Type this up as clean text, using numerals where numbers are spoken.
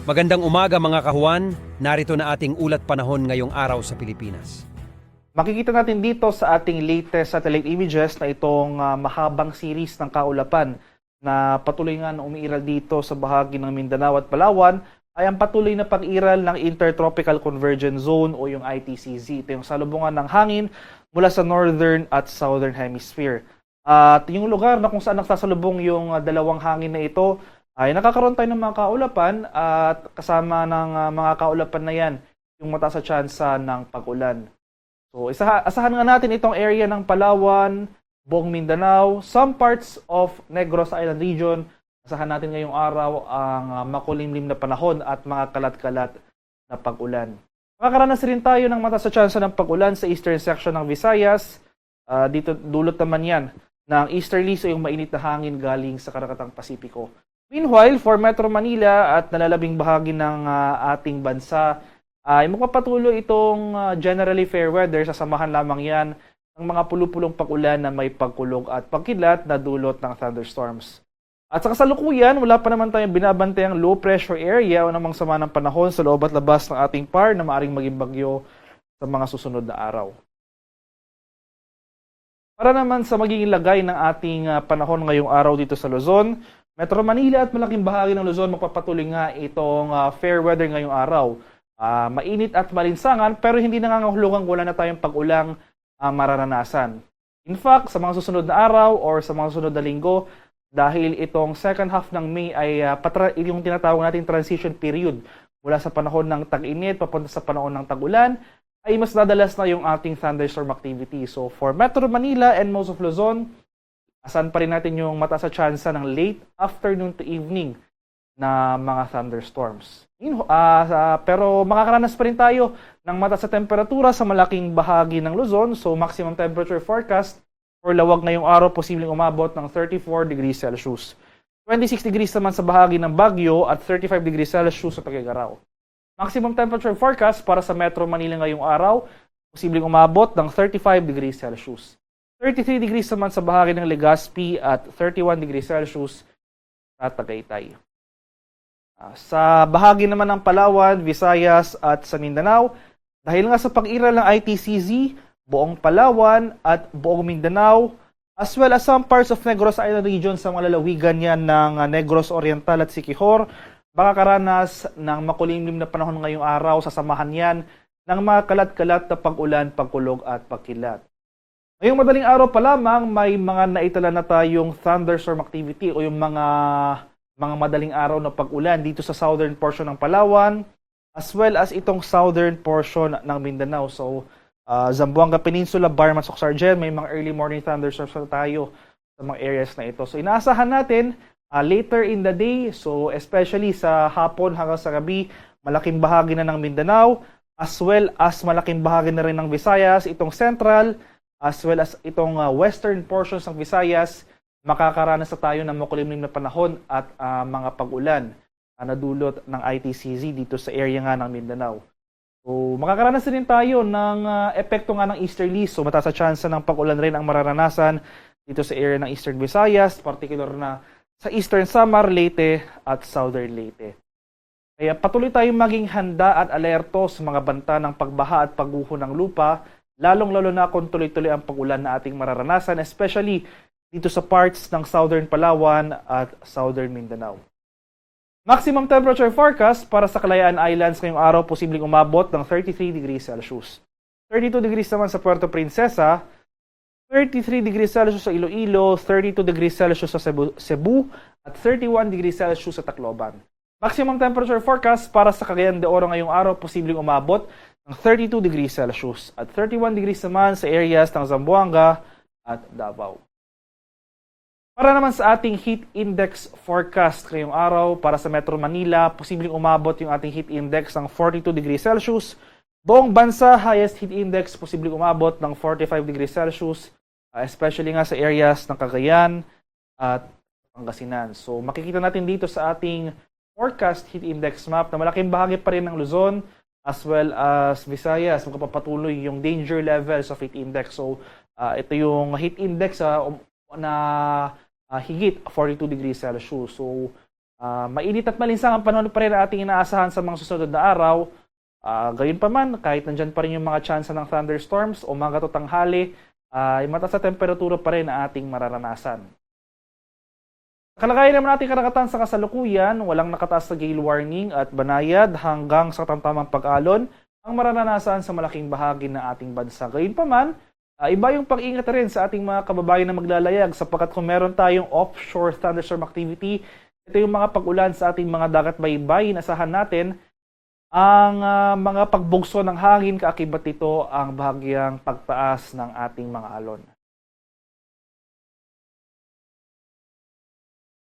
Magandang umaga mga kahuan, narito na ating ulat panahon ngayong araw sa Pilipinas. Makikita natin dito sa ating latest satellite images na itong mahabang series ng kaulapan na patuloy nga na umiiral dito sa bahagi ng Mindanao at Palawan ay ang patuloy na pag-iral ng Intertropical Convergence Zone o yung ITCZ. Ito yung salubungan ng hangin mula sa Northern at Southern Hemisphere. At yung lugar na kung saan nagsasalubong yung dalawang hangin na ito ay nakakaroon tayo ng mga kaulapan at kasama ng mga kaulapan na yan yung mataas sa tsansa ng pag-ulan. So asahan nga natin itong area ng Palawan, buong Mindanao, some parts of Negros Island region. Asahan natin ngayong araw ang makulimlim na panahon at mga kalat-kalat na pag-ulan. Makakaranas rin tayo ng mataas sa tsansa ng pag-ulan sa eastern section ng Visayas. Dito dulot naman yan ng easterlies o yung mainit na hangin galing sa Karakatang Pasipiko. Meanwhile, for Metro Manila at nalalabing bahagi ng ating bansa, ay magpapatuloy itong generally fair weather. Sasamahan lamang yan ng mga pulupulong pag-ulan na may pagkulog at pagkilat na dulot ng thunderstorms. At sa kasalukuyan, wala pa naman tayong binabantayang low pressure area o namang sama ng panahon sa loob at labas ng ating par na maaaring maging bagyo sa mga susunod na araw. Para naman sa magiging lagay ng ating panahon ngayong araw dito sa Luzon, Metro Manila at malaking bahagi ng Luzon magpapatuloy nga itong fair weather ngayong araw. Mainit at malinsangan pero hindi nangangahulugang wala na tayong pag-ulang mararanasan. In fact, sa mga susunod na araw or sa mga susunod na linggo, dahil itong second half ng May ay yung tinatawag natin transition period mula sa panahon ng tag-init papunta sa panahon ng tag-ulan, ay mas dadalas na yung ating thunderstorm activity. So for Metro Manila and most of Luzon, asan pa rin natin yung mataas sa tsansa ng late afternoon to evening na mga thunderstorms. Pero makakaranas pa rin tayo ng mataas sa temperatura sa malaking bahagi ng Luzon. So maximum temperature forecast for Lawag ngayong araw posibleng umabot ng 34 degrees Celsius. 26 degrees naman sa bahagi ng Baguio at 35 degrees Celsius sa Tuguegarao. Maximum temperature forecast para sa Metro Manila ngayong araw posibleng umabot ng 35 degrees Celsius. 33 degrees naman sa bahagi ng Legazpi at 31 degrees Celsius sa Tagaytay. Sa bahagi naman ng Palawan, Visayas at sa Mindanao, dahil nga sa pag-iral ng ITCZ, buong Palawan at buong Mindanao, as well as some parts of Negros Island region sa mga lalawigan yan ng Negros Oriental at Siquijor, makakaranas ng makulimlim na panahon ngayong araw, sasamahan yan ng mga kalat-kalat na pag-ulan, pagkulog at pagkilat. Ngayong madaling araw pa lamang, may mga naitala na tayong thunderstorm activity o yung mga madaling araw na pag-ulan dito sa southern portion ng Palawan as well as itong southern portion ng Mindanao. So, Zamboanga Peninsula, Barman, Soc-Sargen, may mga early morning thunderstorms na tayo sa mga areas na ito. So, inaasahan natin later in the day, so especially sa hapon hanggang sa gabi, malaking bahagi na ng Mindanao as well as malaking bahagi na rin ng Visayas, itong central as well as itong western portions ng Visayas, makakaranas na tayo ng makulimlim na panahon at mga pag-ulan na dulot ng ITCZ dito sa area nga ng Mindanao. So, makakaranas rin tayo ng epekto nga ng easterlies. So, mataas sa tsansa ng pag-ulan rin ang mararanasan dito sa area ng Eastern Visayas, particular na sa Eastern Samar, Leyte at Southern Leyte. Kaya patuloy tayong maging handa at alerto sa mga banta ng pagbaha at pagguho ng lupa, lalong-lalo na kung tuloy-tuloy ang pag-ulan na ating mararanasan, especially dito sa parts ng Southern Palawan at Southern Mindanao. Maximum temperature forecast para sa Kalayaan Islands ngayong araw posibleng umabot ng 33 degrees Celsius. 32 degrees naman sa Puerto Princesa, 33 degrees Celsius sa Iloilo, 32 degrees Celsius sa Cebu, at 31 degrees Celsius sa Tacloban. Maximum temperature forecast para sa Cagayan de Oro ngayong araw posibleng umabot ng 32 degrees Celsius at 31 degrees naman sa areas ng Zamboanga at Davao. Para naman sa ating heat index forecast ngayong araw para sa Metro Manila, posibleng umabot yung ating heat index ng 42 degrees Celsius. Buong bansa, highest heat index posibleng umabot ng 45 degrees Celsius, especially nga sa areas ng Cagayan at Pangasinan. So makikita natin dito sa ating forecast heat index map na malaking bahagi pa rin ng Luzon as well as Visayas. Magpapatuloy yung danger levels of heat index. So ito yung heat index na higit 42 degrees Celsius. So Mainit at malinsang ang panahon pa rin na ating inaasahan sa mga susunod na araw. Gayunpaman, kahit nandyan pa rin yung mga tsansa ng thunderstorms, umaga to tanghali, ay mataas na temperatura pa rin na ating mararanasan. Kalagayan naman natin karagatan sa kasalukuyan, walang nakataas na gale warning at banayad hanggang sa tamtamang pag-alon ang mararanasan sa malaking bahagi ng ating bansa. Gayunpaman, iba yung pag-ingat rin sa ating mga kababayan na maglalayag sapagkat kung meron tayong offshore thunderstorm activity, ito yung mga pag-ulan sa ating mga dagat baybay. Inasahan natin ang mga pagbugso ng hangin, kaakibat nito ang bahagyang pagtaas ng ating mga alon.